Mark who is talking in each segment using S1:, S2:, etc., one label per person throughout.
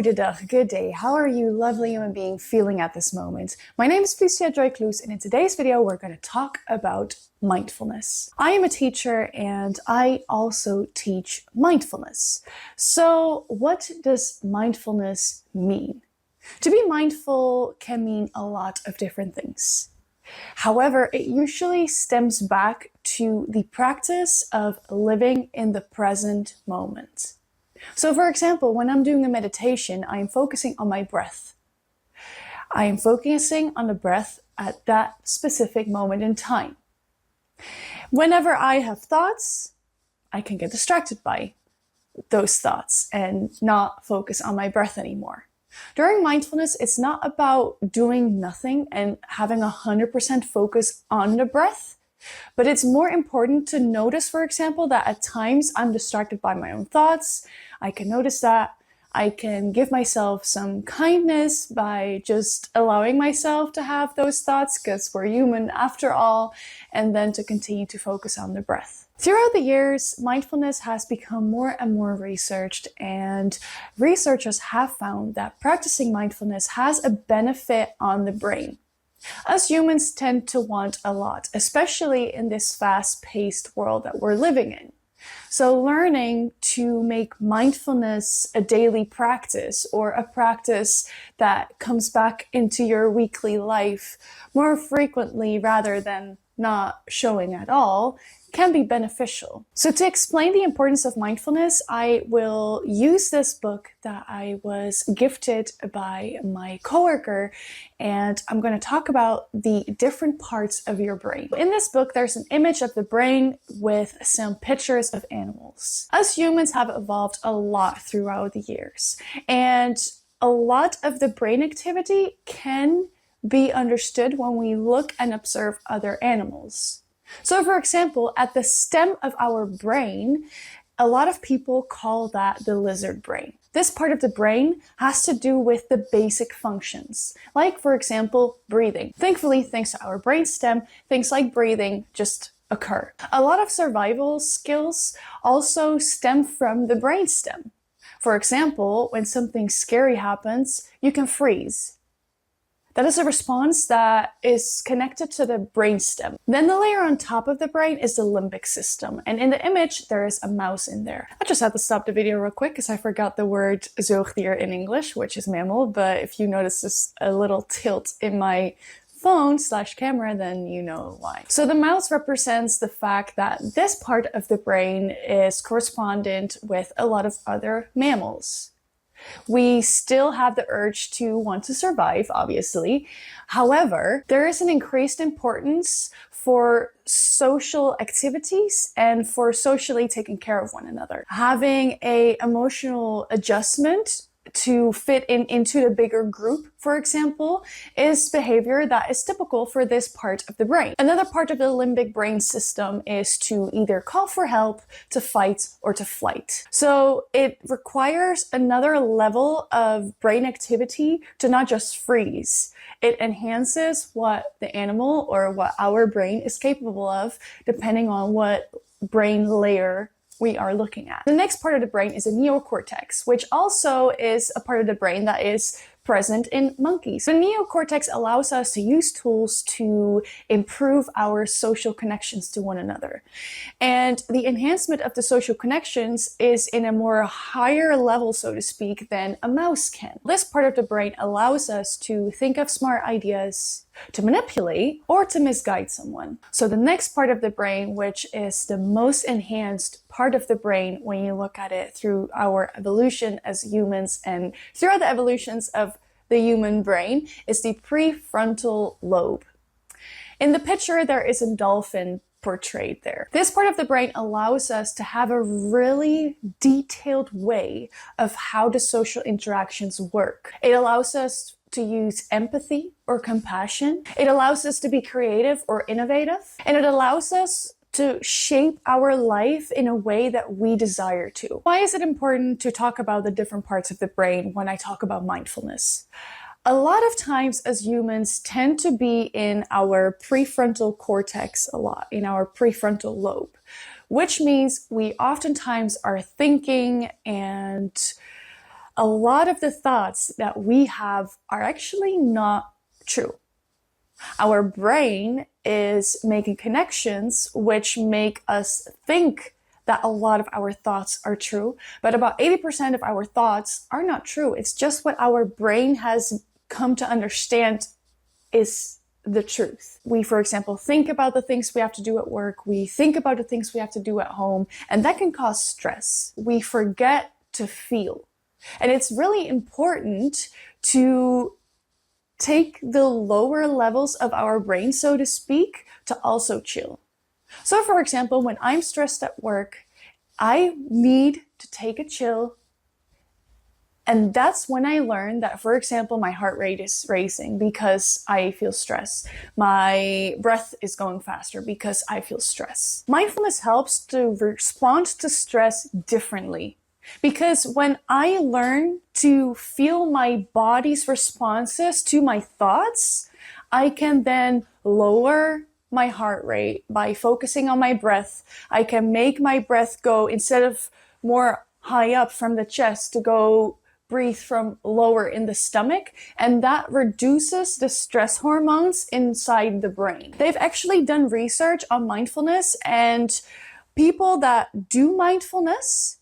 S1: Goedendag, good day. How are you, lovely human being, feeling at this moment? My name is Phylicia Joy Kloes, and in today's video, we're going to talk about mindfulness. I am a teacher and I also teach mindfulness. So what does mindfulness mean? To be mindful can mean a lot of different things. However, it usually stems back to the practice of living in the present moment. So for example, when I'm doing a meditation, I am focusing on my breath. I am focusing on the breath at that specific moment in time. Whenever I have thoughts, I can get distracted by those thoughts and not focus on my breath anymore. During mindfulness, it's not about doing nothing and having 100% focus on the breath, but it's more important to notice, for example, that at times I'm distracted by my own thoughts. I can notice that. I can give myself some kindness by just allowing myself to have those thoughts, because we're human after all, and then to continue to focus on the breath. Throughout the years, mindfulness has become more and more researched, and researchers have found that practicing mindfulness has a benefit on the brain. Us humans tend to want a lot, especially in this fast-paced world that we're living in. So learning to make mindfulness a daily practice, or a practice that comes back into your weekly life more frequently rather than not showing at all, can be beneficial. So to explain the importance of mindfulness, I will use this book that I was gifted by my coworker, and I'm going to talk about the different parts of your brain. In this book, there's an image of the brain with some pictures of animals. Us humans have evolved a lot throughout the years, and a lot of the brain activity can be understood when we look and observe other animals. So for example, at the stem of our brain, a lot of people call that the lizard brain. This part of the brain has to do with the basic functions, like for example, breathing. Thankfully, thanks to our brainstem, things like breathing just occur. A lot of survival skills also stem from the brainstem. For example, when something scary happens, you can freeze. That is a response that is connected to the brainstem. Then the layer on top of the brain is the limbic system. And in the image, there is a mouse in there. I just had to stop the video real quick because I forgot the word zoogdier in English, which is mammal. But if you notice just a little tilt in my phone/camera, then you know why. So the mouse represents the fact that this part of the brain is correspondent with a lot of other mammals. We still have the urge to want to survive, obviously. However, there is an increased importance for social activities and for socially taking care of one another. Having an emotional adjustment to fit into the bigger group, for example, is behavior that is typical for this part of the brain. Another part of the limbic brain system is to either call for help, to fight, or to flight. So it requires another level of brain activity to not just freeze. It enhances what the animal or what our brain is capable of, depending on what brain layer we are looking at. The next part of the brain is the neocortex, which also is a part of the brain that is present in monkeys. The neocortex allows us to use tools to improve our social connections to one another. And the enhancement of the social connections is in a more higher level, so to speak, than a mouse can. This part of the brain allows us to think of smart ideas, to manipulate, or to misguide someone. So the next part of the brain, which is the most enhanced part of the brain when you look at it through our evolution as humans and throughout the evolutions of the human brain, is the prefrontal lobe. In the picture, there is a dolphin portrayed there. This part of the brain allows us to have a really detailed way of how the social interactions work. It allows us to use empathy or compassion. It allows us to be creative or innovative. And it allows us to shape our life in a way that we desire to. Why is it important to talk about the different parts of the brain when I talk about mindfulness? A lot of times as humans tend to be in our prefrontal cortex a lot, in our prefrontal lobe, which means we oftentimes are thinking and a lot of the thoughts that we have are actually not true. Our brain is making connections which make us think that a lot of our thoughts are true, but about 80% of our thoughts are not true. It's just what our brain has come to understand is the truth. We, for example, think about the things we have to do at work. We think about the things we have to do at home, and that can cause stress. We forget to feel. And it's really important to take the lower levels of our brain, so to speak, to also chill. So for example, when I'm stressed at work, I need to take a chill. And that's when I learned that, for example, my heart rate is racing because I feel stress. My breath is going faster because I feel stress. Mindfulness helps to respond to stress differently. Because when I learn to feel my body's responses to my thoughts, I can then lower my heart rate by focusing on my breath. I can make my breath go, instead of more high up from the chest, to go breathe from lower in the stomach, and that reduces the stress hormones inside the brain. They've actually done research on mindfulness, and people that do mindfulness,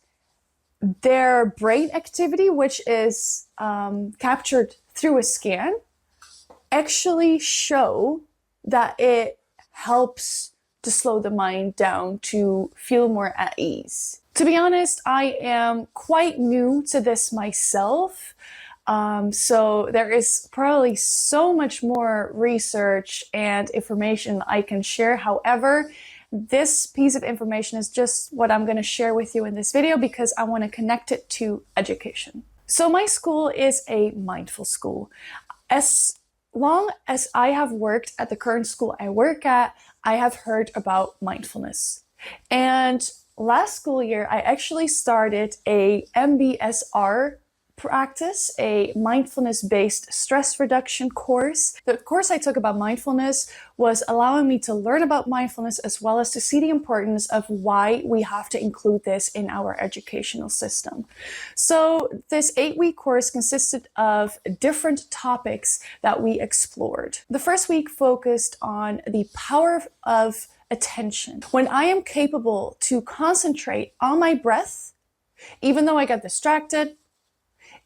S1: their brain activity, which is captured through a scan, actually show that it helps to slow the mind down to feel more at ease. To be honest, I am quite new to this myself. So there is probably so much more research and information I can share. However, this piece of information is just what I'm going to share with you in this video because I want to connect it to education. So my school is a mindful school. As long as I have worked at the current school I work at, I have heard about mindfulness. And last school year, I actually started a MBSR practice, a mindfulness-based stress reduction course. The course I took about mindfulness was allowing me to learn about mindfulness as well as to see the importance of why we have to include this in our educational system. So this 8-week course consisted of different topics that we explored. The first week focused on the power of attention. When I am capable to concentrate on my breath, even though I get distracted,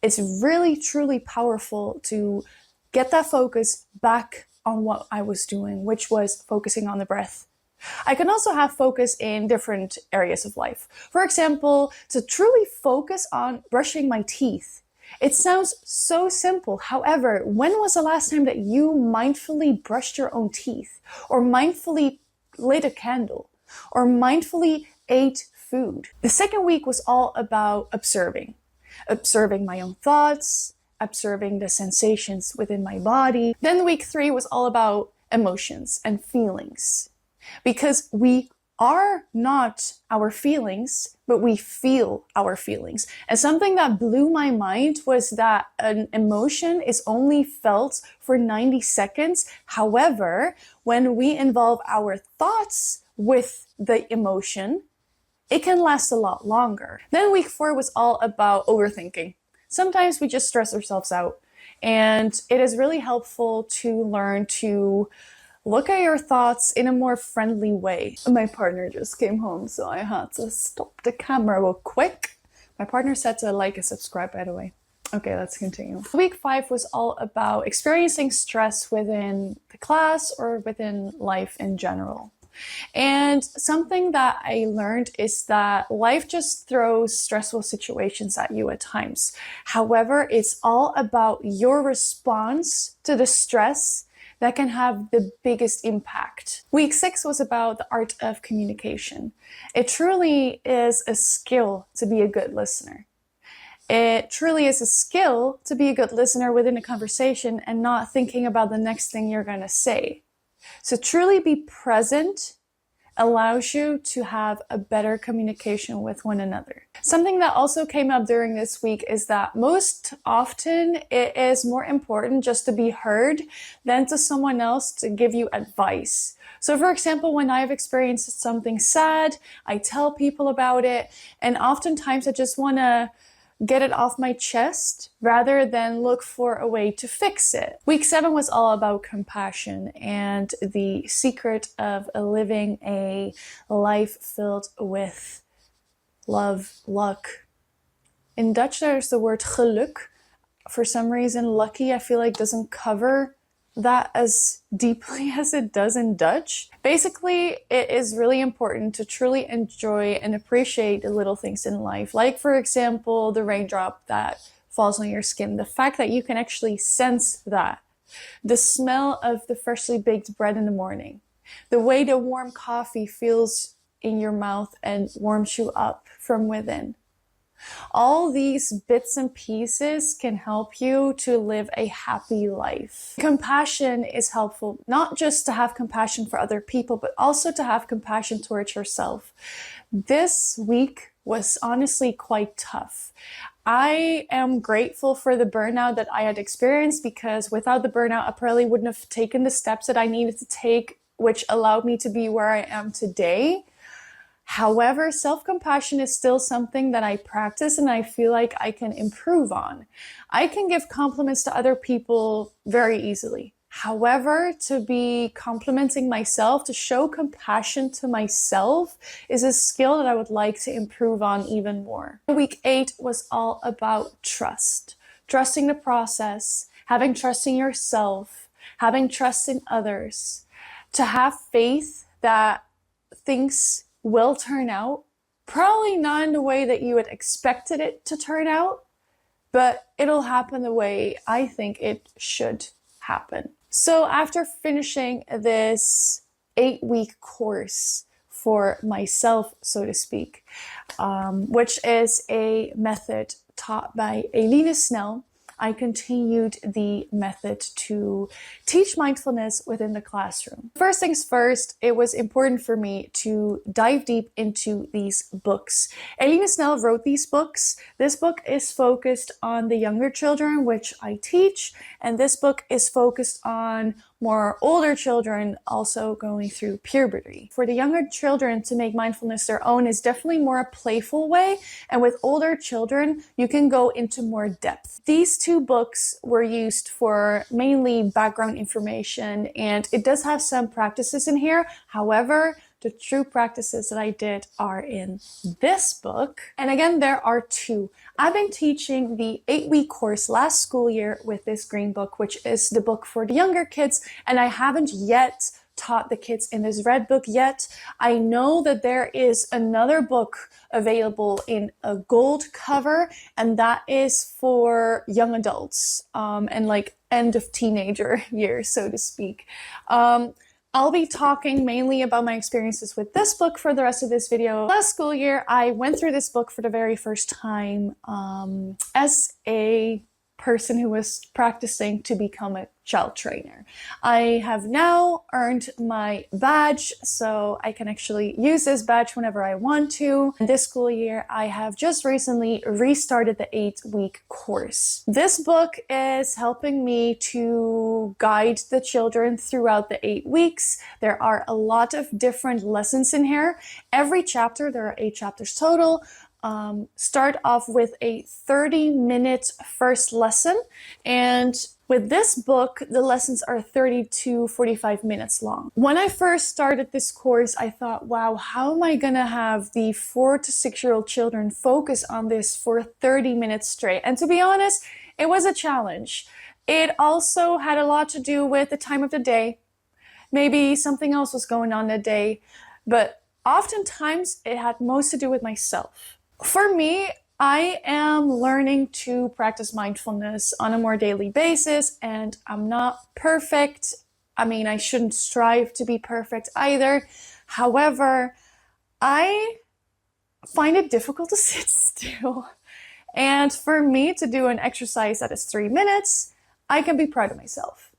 S1: it's really, truly powerful to get that focus back on what I was doing, which was focusing on the breath. I can also have focus in different areas of life. For example, to truly focus on brushing my teeth. It sounds so simple. However, when was the last time that you mindfully brushed your own teeth, or mindfully lit a candle, or mindfully ate food? The second week was all about observing my own thoughts, observing the sensations within my body. Then week 3 was all about emotions and feelings, because we are not our feelings, but we feel our feelings. And something that blew my mind was that an emotion is only felt for 90 seconds. However, when we involve our thoughts with the emotion, it can last a lot longer. Then week 4 was all about overthinking. Sometimes we just stress ourselves out, and it is really helpful to learn to look at your thoughts in a more friendly way. My partner just came home, so I had to stop the camera real quick. My partner said to like and subscribe, by the way. Okay, let's continue. Week 5 was all about experiencing stress within the class or within life in general. And something that I learned is that life just throws stressful situations at you at times. However, it's all about your response to the stress that can have the biggest impact. Week 6 was about the art of communication. It truly is a skill to be a good listener. It truly is a skill to be a good listener within a conversation and not thinking about the next thing you're going to say. So truly be present allows you to have a better communication with one another. Something that also came up during this week is that most often it is more important just to be heard than to someone else to give you advice. So for example, when I've experienced something sad, I tell people about it, and oftentimes I just want to get it off my chest rather than look for a way to fix it. Week 7 was all about compassion and the secret of living a life filled with love, luck. In Dutch, there's the word geluk. For some reason, lucky, I feel like doesn't cover that as deeply as it does in Dutch. Basically, it is really important to truly enjoy and appreciate the little things in life. Like, for example, the raindrop that falls on your skin. The fact that you can actually sense that. The smell of the freshly baked bread in the morning. The way the warm coffee feels in your mouth and warms you up from within. All these bits and pieces can help you to live a happy life. Compassion is helpful, not just to have compassion for other people, but also to have compassion towards yourself. This week was honestly quite tough. I am grateful for the burnout that I had experienced, because without the burnout, I probably wouldn't have taken the steps that I needed to take, which allowed me to be where I am today. However, self-compassion is still something that I practice and I feel like I can improve on. I can give compliments to other people very easily. However, to be complimenting myself, to show compassion to myself, is a skill that I would like to improve on even more. Week 8 was all about trust. Trusting the process, having trust in yourself, having trust in others, to have faith that things will turn out, probably not in the way that you had expected it to turn out, but it'll happen the way I think it should happen. So after finishing this 8-week course for myself, so to speak, which is a method taught by Eline Snell, I continued the method to teach mindfulness within the classroom. First things first, it was important for me to dive deep into these books. Eline Snell wrote these books. This book is focused on the younger children, which I teach, and this book is focused on more older children also going through puberty. For the younger children, to make mindfulness their own is definitely more a playful way, and with older children, you can go into more depth. These 2 books were used for mainly background information, and it does have some practices in here. However, the true practices that I did are in this book. And again, there are 2. I've been teaching the 8-week course last school year with this green book, which is the book for the younger kids, and I haven't yet taught the kids in this red book yet. I know that there is another book available in a gold cover, and that is for young adults and like end of teenager years, so to speak. I'll be talking mainly about my experiences with this book for the rest of this video. Last school year, I went through this book for the very first time as a person who was practicing to become a child trainer. I have now earned my badge, so I can actually use this badge whenever I want to. This school year, I have just recently restarted the 8-week course. This book is helping me to guide the children throughout the 8 weeks. There are a lot of different lessons in here. Every chapter, there are 8 chapters total, start off with a 30-minute first lesson, and with this book, the lessons are 30 to 45 minutes long. When I first started this course, I thought, wow, how am I gonna have the 4 to 6-year-old children focus on this for 30 minutes straight? And to be honest, it was a challenge. It also had a lot to do with the time of the day. Maybe something else was going on that day, but oftentimes it had most to do with myself. For me, I am learning to practice mindfulness on a more daily basis, and I'm not perfect. I mean, I shouldn't strive to be perfect either. However, I find it difficult to sit still. And for me to do an exercise that is 3 minutes, I can be proud of myself.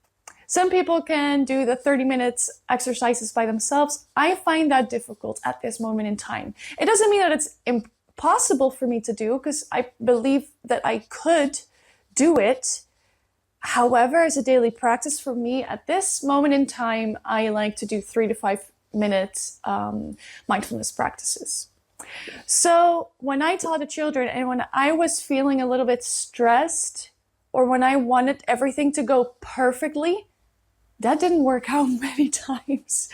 S1: Some people can do the 30 minutes exercises by themselves. I find that difficult at this moment in time. It doesn't mean that it's impossible for me to do, because I believe that I could do it. However, as a daily practice for me at this moment in time, I like to do 3 to 5 minutes mindfulness practices. So when I taught the children and when I was feeling a little bit stressed or when I wanted everything to go perfectly, that didn't work out many times.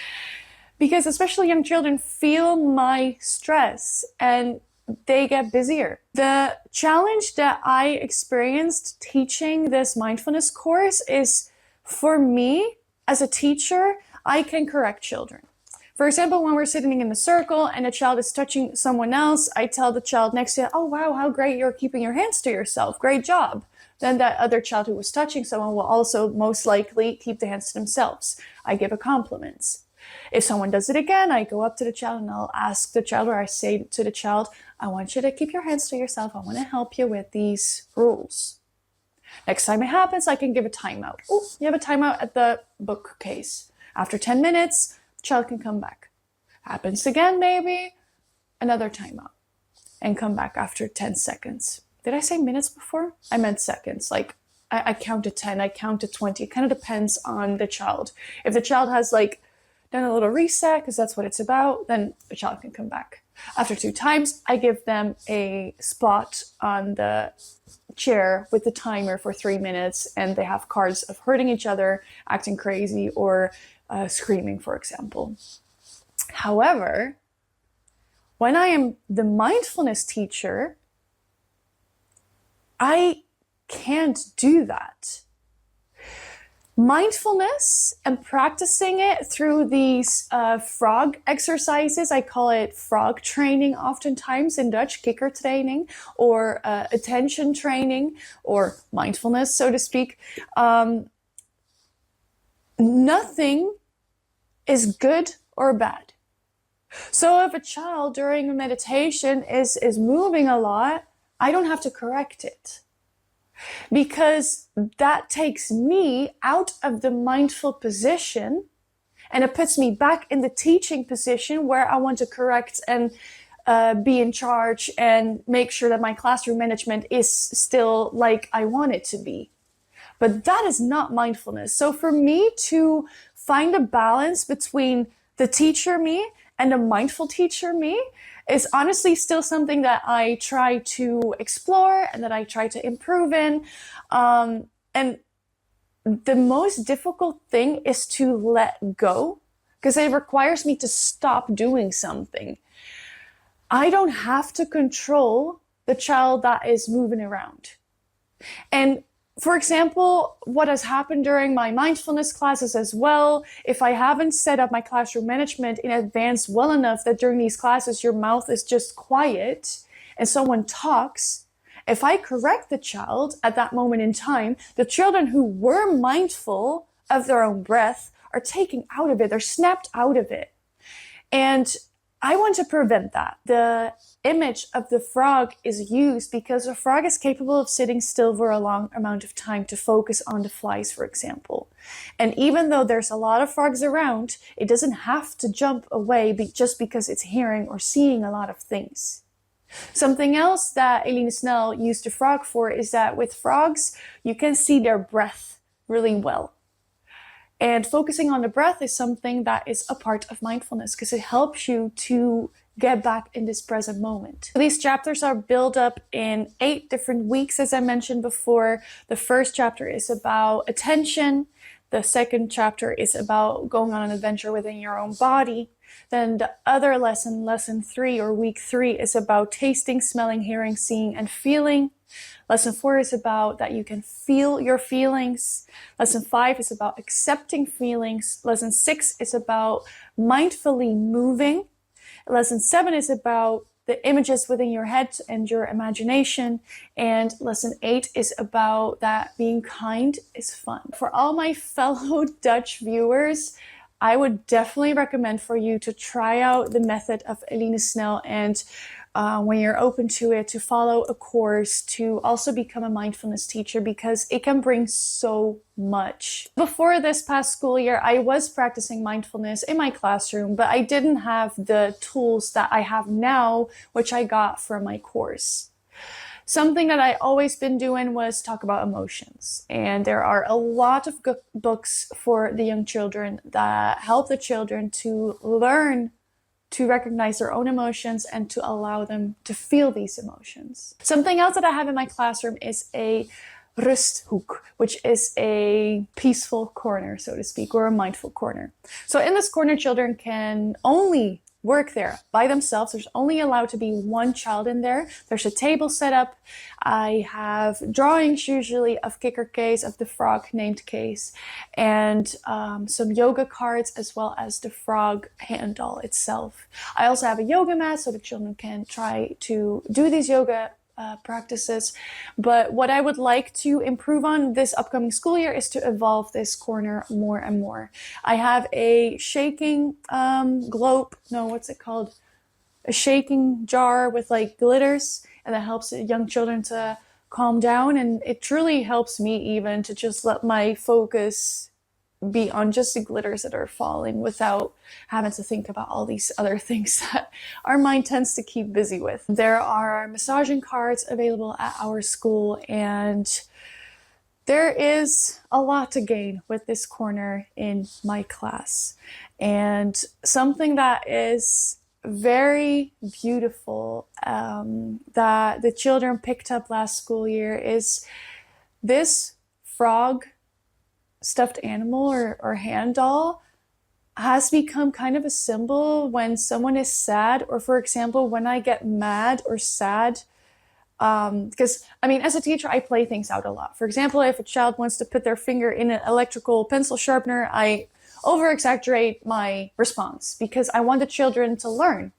S1: Because especially young children feel my stress and they get busier. The challenge that I experienced teaching this mindfulness course is, for me as a teacher, I can correct children. For example, when we're sitting in a circle and a child is touching someone else, I tell the child next to it, oh wow, how great you're keeping your hands to yourself. Great job. Then that other child who was touching someone will also most likely keep the hands to themselves. I give a compliment. If someone does it again, I go up to the child and I'll ask the child, or I say to the child, I want you to keep your hands to yourself. I want to help you with these rules. Next time it happens, I can give a timeout. Oh, you have a timeout at the bookcase. After 10 minutes, the child can come back. Happens again, maybe, another timeout. And come back after 10 seconds. Did I say minutes before? I meant seconds. Like, I counted 10, I counted 20. It kind of depends on the child. If the child has like done a little reset, because that's what it's about, then the child can come back. After 2 times, I give them a spot on the chair with the timer for 3 minutes, and they have cards of hurting each other, acting crazy, or screaming, for example. However, when I am the mindfulness teacher, I can't do that. Mindfulness and practicing it through these frog exercises, I call it frog training oftentimes in Dutch, kikkertraining, or attention training, or mindfulness, so to speak. Nothing is good or bad. So if a child during a meditation is moving a lot, I don't have to correct it. Because that takes me out of the mindful position and it puts me back in the teaching position where I want to correct and be in charge and make sure that my classroom management is still like I want it to be. But that is not mindfulness. So for me to find a balance between the teacher me and the mindful teacher me is honestly still something that I try to explore and that I try to improve in. And the most difficult thing is to let go, because it requires me to stop doing something. I don't have to control the child that is moving around. And for example, what has happened during my mindfulness classes as well, if I haven't set up my classroom management in advance well enough that during these classes your mouth is just quiet and someone talks, if I correct the child at that moment in time, the children who were mindful of their own breath are taken out of it, they're snapped out of it. And I want to prevent that. The image of the frog is used because a frog is capable of sitting still for a long amount of time to focus on the flies, for example. And even though there's a lot of frogs around, it doesn't have to jump away just because it's hearing or seeing a lot of things. Something else that Eline Snell used the frog for is that with frogs, you can see their breath really well. And focusing on the breath is something that is a part of mindfulness because it helps you to get back in this present moment. These chapters are built up in 8 different weeks, as I mentioned before. The first chapter is about attention. The second chapter is about going on an adventure within your own body. Then the other lesson, lesson 3 or week 3, is about tasting, smelling, hearing, seeing, and feeling. Lesson 4 is about that you can feel your feelings. Lesson 5 is about accepting feelings. Lesson 6 is about mindfully moving. Lesson 7 is about the images within your head and your imagination. And lesson 8 is about that being kind is fun. For all my fellow Dutch viewers, I would definitely recommend for you to try out the method of Eline Snell and when you're open to it, to follow a course, to also become a mindfulness teacher, because it can bring so much. Before this past school year, I was practicing mindfulness in my classroom, but I didn't have the tools that I have now, which I got from my course. Something that I always been doing was talk about emotions. And there are a lot of books for the young children that help the children to learn to recognize their own emotions and to allow them to feel these emotions. Something else that I have in my classroom is a rusthoek, which is a peaceful corner, so to speak, or a mindful corner. So in this corner, children can only work there by themselves. There's only allowed to be one child in there. There's a table set up. I have drawings usually of kicker case, of the frog named Case, and some yoga cards, as well as the frog hand doll itself. I also have a yoga mat so the children can try to do these yoga practices. But what I would like to improve on this upcoming school year is to evolve this corner more and more. I have a shaking globe, no, what's it called? A shaking jar with like glitters, and that helps young children to calm down. And it truly helps me even to just let my focus be on just the glitters that are falling without having to think about all these other things that our mind tends to keep busy with. There are massaging cards available at our school, and there is a lot to gain with this corner in my class. And something that is very beautiful that the children picked up last school year is this frog stuffed animal or hand doll has become kind of a symbol when someone is sad, or for example, when I get mad or sad. Because I mean, as a teacher, I play things out a lot. For example, if a child wants to put their finger in an electrical pencil sharpener, I over-exaggerate my response because I want the children to learn.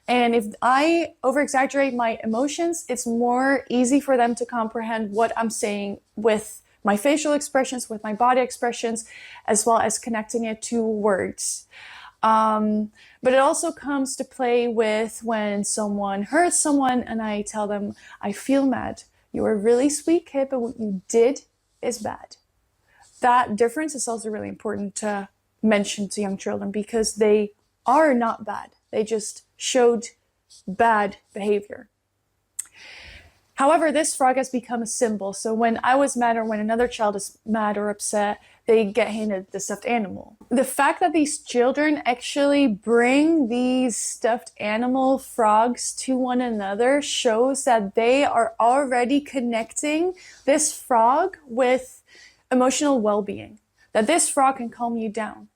S1: And if I over-exaggerate my emotions, it's more easy for them to comprehend what I'm saying with my facial expressions, with my body expressions, as well as connecting it to words. But it also comes to play with when someone hurts someone and I tell them, I feel mad. You're a really sweet kid, but what you did is bad. That difference is also really important to mention to young children because they are not bad. They just showed bad behavior. However, this frog has become a symbol. So when I was mad or when another child is mad or upset, they get handed the stuffed animal. The fact that these children actually bring these stuffed animal frogs to one another shows that they are already connecting this frog with emotional well-being, that this frog can calm you down.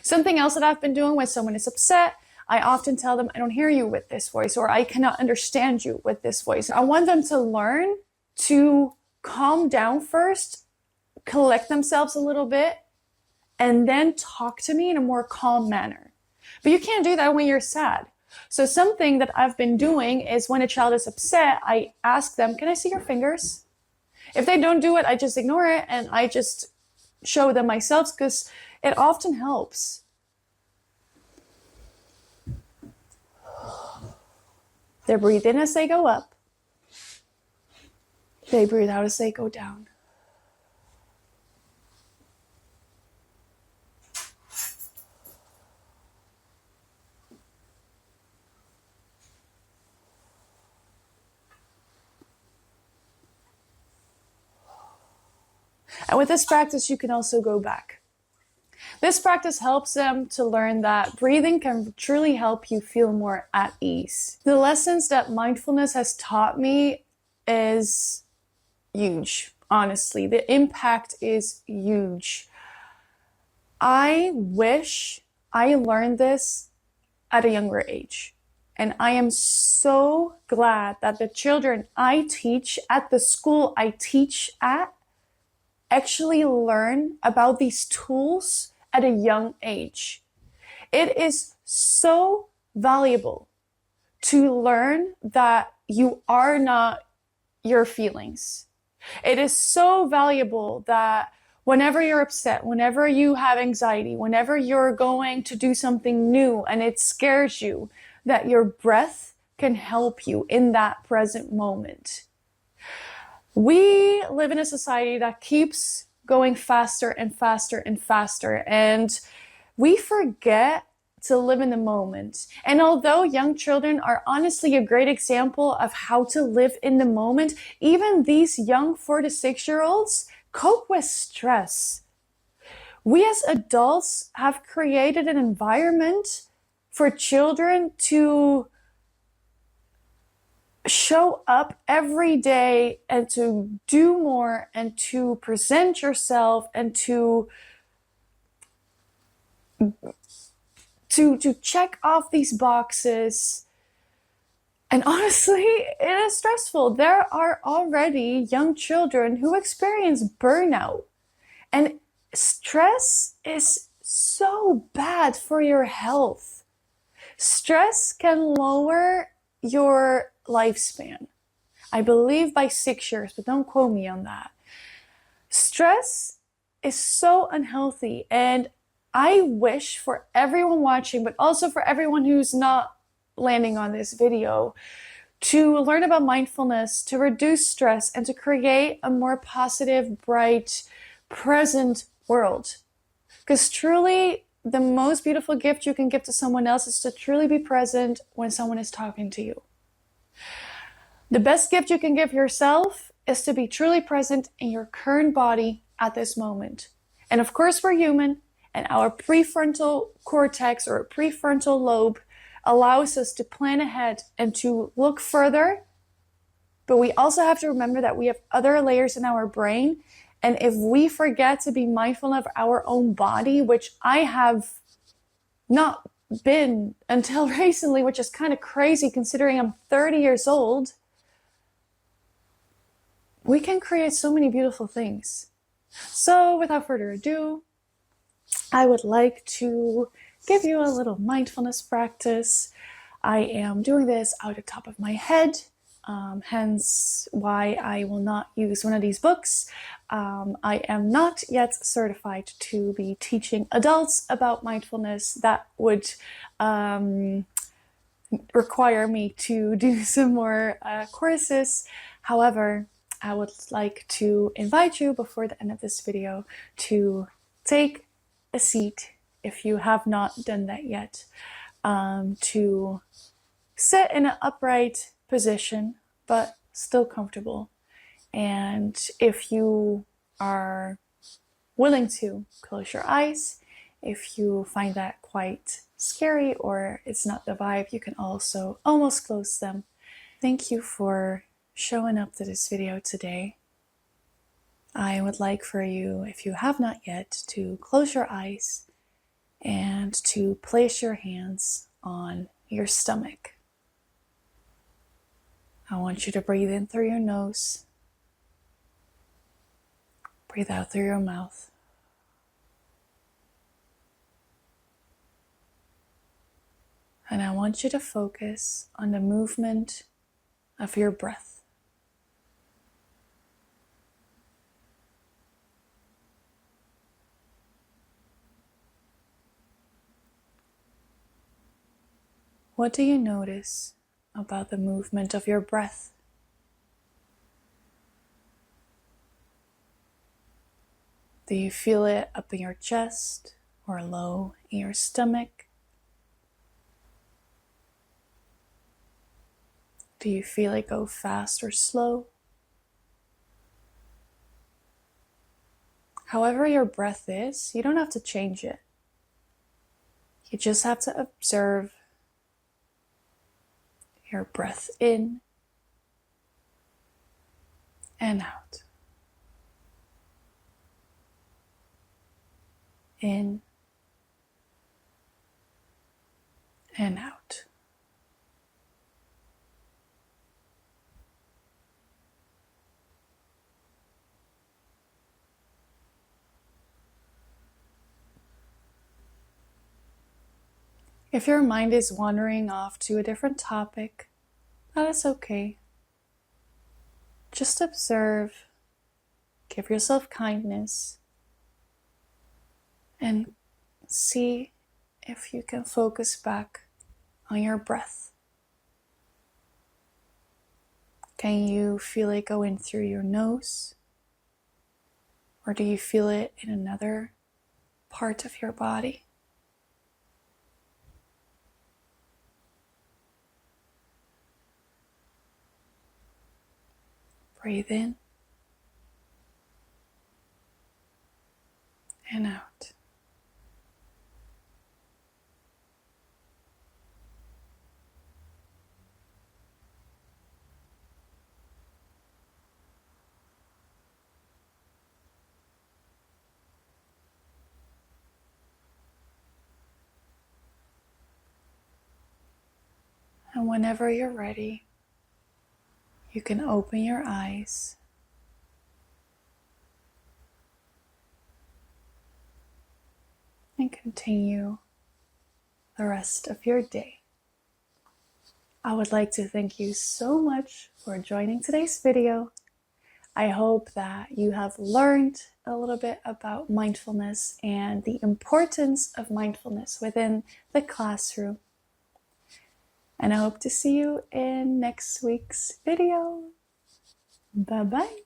S1: Something else that I've been doing when someone is upset, I often tell them, I don't hear you with this voice, or I cannot understand you with this voice. I want them to learn to calm down first, collect themselves a little bit, and then talk to me in a more calm manner. But you can't do that when you're sad. So something that I've been doing is when a child is upset, I ask them, can I see your fingers? If they don't do it, I just ignore it and I just show them myself because it often helps. They breathe in as they go up. They breathe out as they go down. And with this practice, you can also go back. This practice helps them to learn that breathing can truly help you feel more at ease. The lessons that mindfulness has taught me is huge, honestly. The impact is huge. I wish I learned this at a younger age. And I am so glad that the children I teach at the school I teach at actually learn about these tools at a young age. It is so valuable to learn that you are not your feelings. It is so valuable that whenever you're upset, whenever you have anxiety, whenever you're going to do something new and it scares you, that your breath can help you in that present moment. We live in a society that keeps going faster and faster and faster, and we forget to live in the moment. And although young children are honestly a great example of how to live in the moment, even these young 4 to 6-year-olds cope with stress. We as adults have created an environment for children to show up every day and to do more and to present yourself and to check off these boxes. And honestly, it is stressful. There are already young children who experience burnout. And stress is so bad for your health. Stress can lower your lifespan, I believe by 6 years, but don't quote me on that. Stress is so unhealthy, and I wish for everyone watching, but also for everyone who's not landing on this video, to learn about mindfulness, to reduce stress, and to create a more positive, bright, present world. Because truly, the most beautiful gift you can give to someone else is to truly be present when someone is talking to you. The best gift you can give yourself is to be truly present in your current body at this moment. And of course, we're human, and our prefrontal cortex or prefrontal lobe allows us to plan ahead and to look further. But we also have to remember that we have other layers in our brain. And if we forget to be mindful of our own body, which I have not been until recently, which is kind of crazy considering I'm 30 years old, we can create so many beautiful things. So without further ado, I would like to give you a little mindfulness practice. I am doing this out the top of my head, hence why I will not use one of these books. I am not yet certified to be teaching adults about mindfulness. That would require me to do some more courses. However, I would like to invite you before the end of this video to take a seat, if you have not done that yet, to sit in an upright position, but still comfortable. And if you are willing to, close your eyes. If you find that quite scary or it's not the vibe, you can also almost close them. Thank you for showing up to this video today. I would like for you, if you have not yet, to close your eyes and to place your hands on your stomach. I want you to breathe in through your nose, breathe out through your mouth. And I want you to focus on the movement of your breath. What do you notice about the movement of your breath? Do you feel it up in your chest or low in your stomach? Do you feel it go fast or slow? However your breath is, you don't have to change it. You just have to observe your breath in and out. In and out. If your mind is wandering off to a different topic, that is okay. Just observe, give yourself kindness, and see if you can focus back on your breath. Can you feel it go in through your nose? Or do you feel it in another part of your body? Breathe in and out. And whenever you're ready, you can open your eyes and continue the rest of your day. I would like to thank you so much for joining today's video. I hope that you have learned a little bit about mindfulness and the importance of mindfulness within the classroom. And I hope to see you in next week's video. Bye-bye.